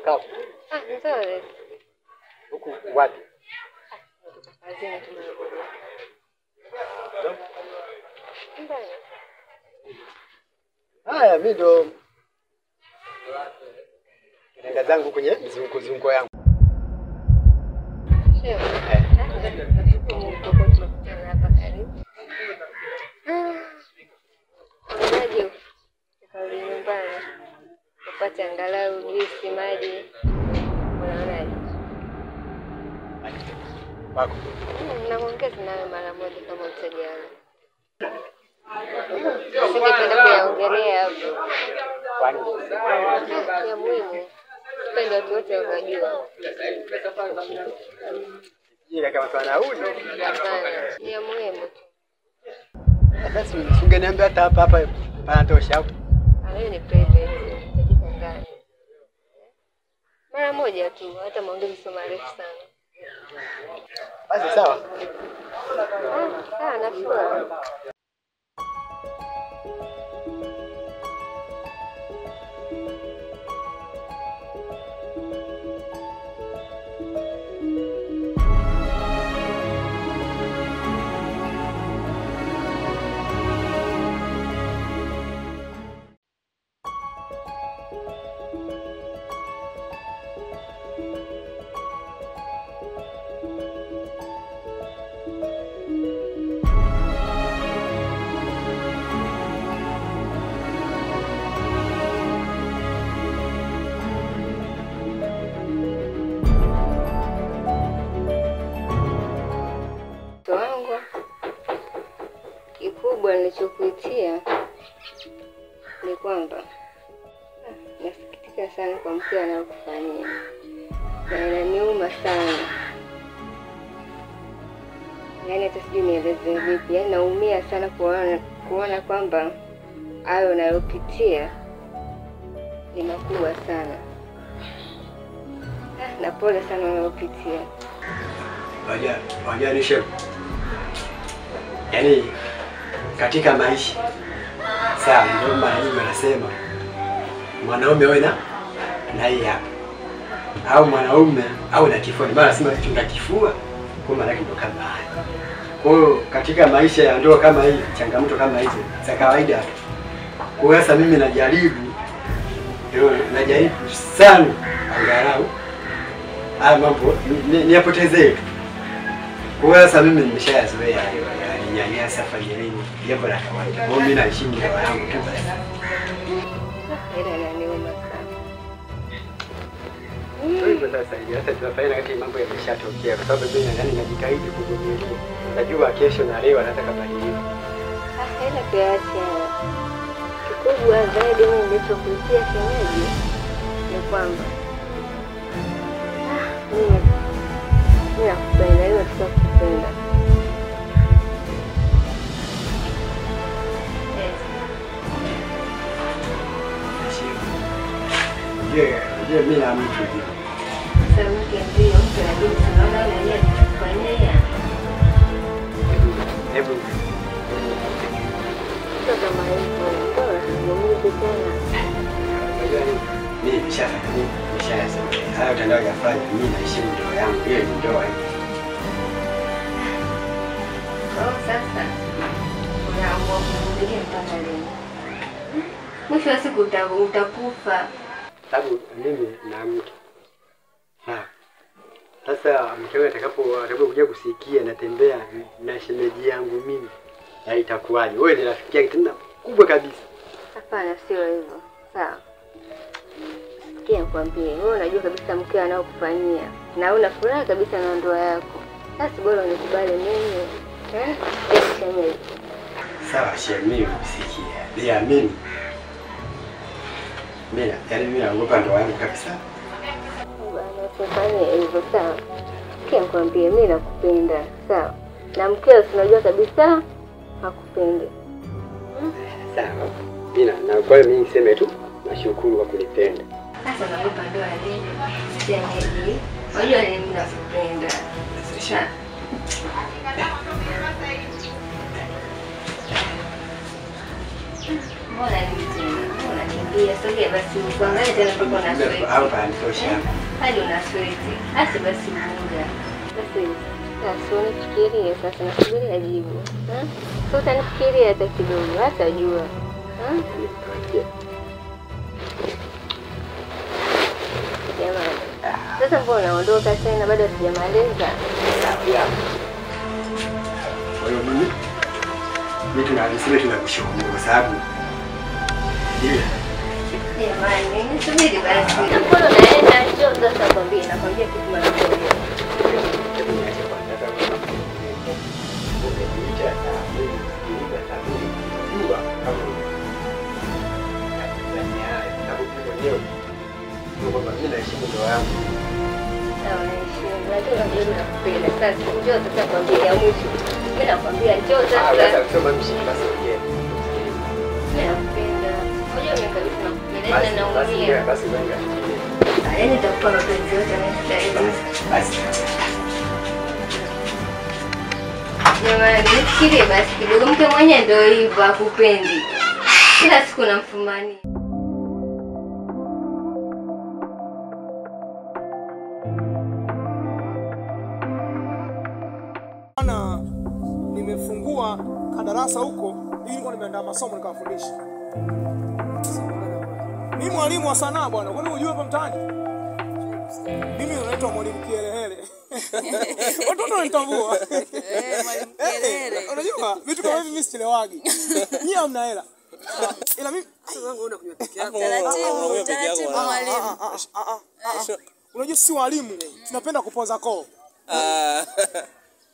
kavu. Nzuri. Huku wapi? Kazini tumekuja. Mbona? Haya mimi ndo nenda zangu kwenye mzunguko yangu. Sio. Hapa karibu. Unaje? Kali nyumbani. Upate angalau juisi, maji. Unaonaje? Wako. Naongeza nawe mara moja kama utajali. Singependa kuyaongelea hapo. Kwani? Ya muhimu. Pendo watu wote wakajua. Yeye kama sana huyu. Hapana. Ya muhimu. Basi ungeniambia hata hapa panatosha hapo. Wewe ni private. Utajikanganya. Mara moja tu, hata maongezi sio marefu sana. Basi sawa. Nashukuru. Kikubwa nilichokuitia ni kwamba nasikitika sana kwa mkeo anayokufanyia. Na inaniuma sana. Yaani hata sijui nieleze vipi. Yaani naumia sana kuona kwamba hayo unayopitia ni makubwa sana. Na pole sana unayopitia. Wajua nishe. Yaani katika maisha sawa, ndio mara nyingi wanasema mwanaume awe na hii hapa, au mwanaume au na kifua. Maana nasema kichunga kifua kwa maana ndio kama haya. Kwa hiyo katika maisha ya ndoa kama hii, changamoto kama hizi za kawaida. Kwa hiyo sasa mimi najaribu sana angalau haya mambo niyapotezee. Kwa hiyo sasa mimi nimeshayazoea hayo. Nyanyasa familiani jambo la kawaida. Kwa mimi naheshimu ndoa yangu tu basi. Inaniuma sana. Hivyo sasa hata tunafanya wakati mambo yameshatokea, kwa sababu mimi najitahidi kuvumilia. Najua kesho na leo nataka kubadilika. Haina kiacha. Kikubwa zaidi mimi nilichokuitia shemeji ni kwamba mimi nakupenda, hiyo tutakupenda. Je, mimi na mtu hivi. Sasa mke ndio mtu anajua tunaona yeye anafanyia. Hebu. Sasa kama hivyo, bora mimi tena. Mimi nishasema. Hayo tandao yafanya mimi naheshimu ndoa yangu. Hiyo ni ndoa hii. Sasa unaamua kuvumilia mpaka lini? Mwisho wa siku utakufa. Sababu mimi na mke. Sasa mkewe atakapokuja kusikia natembea na shemeji yangu mimi, na itakuwaje? Wewe ni rafiki yake tena kubwa kabisa. Hapana, sio hivyo. Sawa. Sikia nikwambie, wewe unajua kabisa mkeo anayokufanyia na una furaha kabisa na ndoa yako. Sasa bora unikubali mimi. Shemeji. Sawa shemeji, sikia. Bila mimi naogopa ndoa yangu kabisa. Bwana, usifanye hivyo sawa. Sikia nikwambie, mimi nakupenda, sawa? Na mkeo unajua kabisa hakupendi. Sawa. Na kwa hiyo mimi niseme tu nashukuru kwa kunipenda. Sasa nakupa ndoa leo. Shemeji. Unajua mimi nakupenda. Sawa. Mbona ni tena? Mbona Sogea basi uangalie tena uko na sweat. Hapa nitosha. Hadi una sweat. Acha basi muda. Basi sasa unifikirie sasa nasubiri ajibu. Sasa utanifikiria hata kidogo hata jua. Jamani. Sasa mbona unaondoka tena bado hujamaliza? Kwa hiyo mimi tunakushukuru kwa sababu jamani, subiri basi. Mbona naenda njoo sasa nakwambia kitu mara moja. Lakini unajua nakupenda sasa. Njoo sasa kwambia ya mwisho. Mimi nakwambia njoo sasa. Sasa mshiki basi uje. Nakupenda. Unajua mimi kabisa nakupenda na naumia. Basi wewe. Yaani nitakupa mapenzi yote na basi. Jamani, nifikirie basi kidogo. Mke mwenyewe ndio hivyo akupendi. Kila siku namfumania. Nimefungua kadarasa huko ili nilikuwa nimeandaa masomo nikawafundisha. Mimi mwalimu wa sanaa bwana. Kwani unajua hapa mtaani? Mimi naitwa mwalimu Kielehele. Watoto wanitambua. Mwalimu Kielehele. Unajua vitu kama hivi mimi sichelewagi. Nyie hamna hela. Ila mimi sasa wangu unaona kunywa peke yako. Taratibu mwalimu. Unajua si walimu, tunapenda kupoza koo.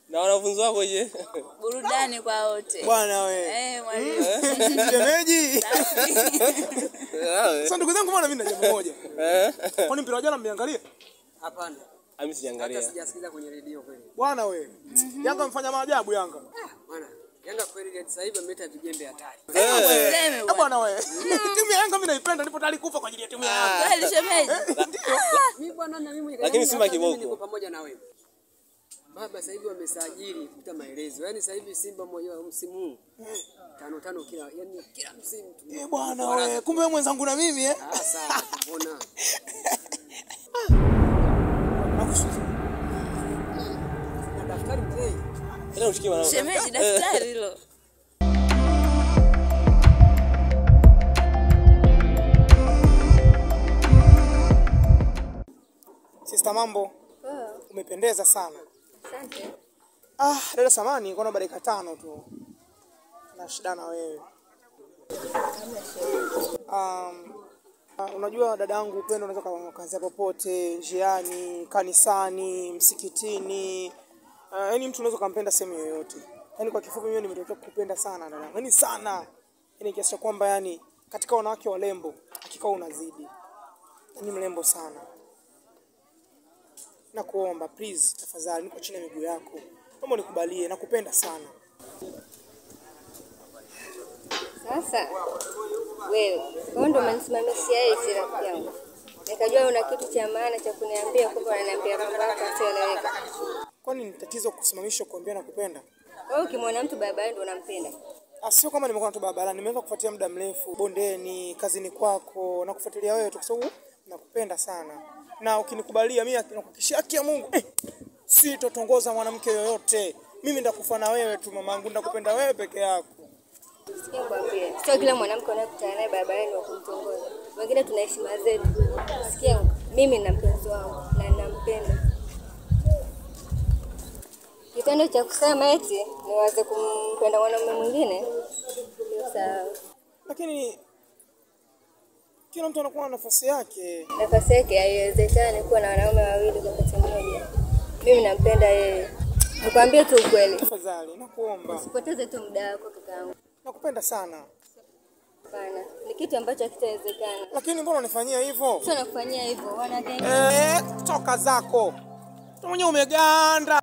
Na wanafunzi wako je? Burudani kwa wote. Bwana wewe. Mwalimu. Shemeji. Sasa ndugu zangu mbona mimi na jambo moja. Kwani mpira wa jana mmeangalia? Hapana. Mimi sijaangalia. Hata sijasikiza kwenye redio kweli. Bwana wewe. Yanga mfanya maajabu Yanga. Bwana, Yanga kweli sasa hivi ameleta vijembe hatari. Bwana wewe. Timu ya Yanga mimi naipenda, nipo tayari kufa kwa ajili ya timu ya Yanga. Kweli shemeji. Mimi bwana na mimi lakini Simba kiboko. Niko pamoja na wewe. Baba sasa hivi wamesajili kuta maelezo. Yaani sasa hivi Simba mmoja msimu huu 5 kila kila msimu tu. Bwana wewe, kumbe wewe mwenzangu na mimi Sasa mbona? Na daftari mzee. Ndio ushikie mwanangu. Shemeji daftari hilo. Sister mambo. Umependeza sana. Asante. Dada samani, niko na dakika 5 tu. Na shida na wewe. Unajua dada yangu upendo unaweza kuanzia popote, njiani, kanisani, msikitini. Yaani mtu unaweza kumpenda sehemu yoyote. Yaani kwa kifupi mimi nimetokea kukupenda sana dada. Yaani sana. Yaani kiasi cha kwamba yani katika wanawake walembo hakika unazidi. Yaani mlembo sana. Nakuomba please tafadhali niko chini ya miguu yako. Naomba nikubalie, nakupenda sana. Sasa wewe ndio umenisimamishia hii rafiki yangu. Nikajua una kitu cha maana cha kuniambia, kumbe unaniambia mambo yako sieleweka. Kwani ni tatizo kusimamishwa kuambia nakupenda? Wewe ukimwona mtu barabarani ndio unampenda? Sio kama nimekuwa tu barabarani, nimeanza kufuatia muda mrefu, bondeni, kazini kwako, na kufuatilia wewe tu kwa sababu nakupenda sana. Na ukinikubalia mimi nakuhakikishia haki ya Mungu, sitotongoza mwanamke yoyote. Mimi ndakufa na wewe tu mamangu, ndakupenda wewe peke yako. Sikia kwambie, sio kila mwanamke unayekutana naye barabarani wa kumtongoza. Wengine tuna heshima zetu. Sikia, mimi na mpenzi wangu na ninampenda. Kitendo cha kusema eti niwaze kumpenda mwanamume mwingine sawa. Lakini kila mtu anakuwa na nafasi yake. Nafasi yake haiwezekani kuwa na wanaume wawili kwa wakati mmoja. Mimi nampenda yeye. Nikwambie tu ukweli. Tafadhali nakuomba. Usipoteze tu muda wako kakaangu. Nakupenda sana. Hapana, ni kitu ambacho hakitawezekana. Lakini mbona unifanyia hivyo? Sio nakufanyia hivyo, wana gani? Toka zako. Tu mwenyewe umeganda.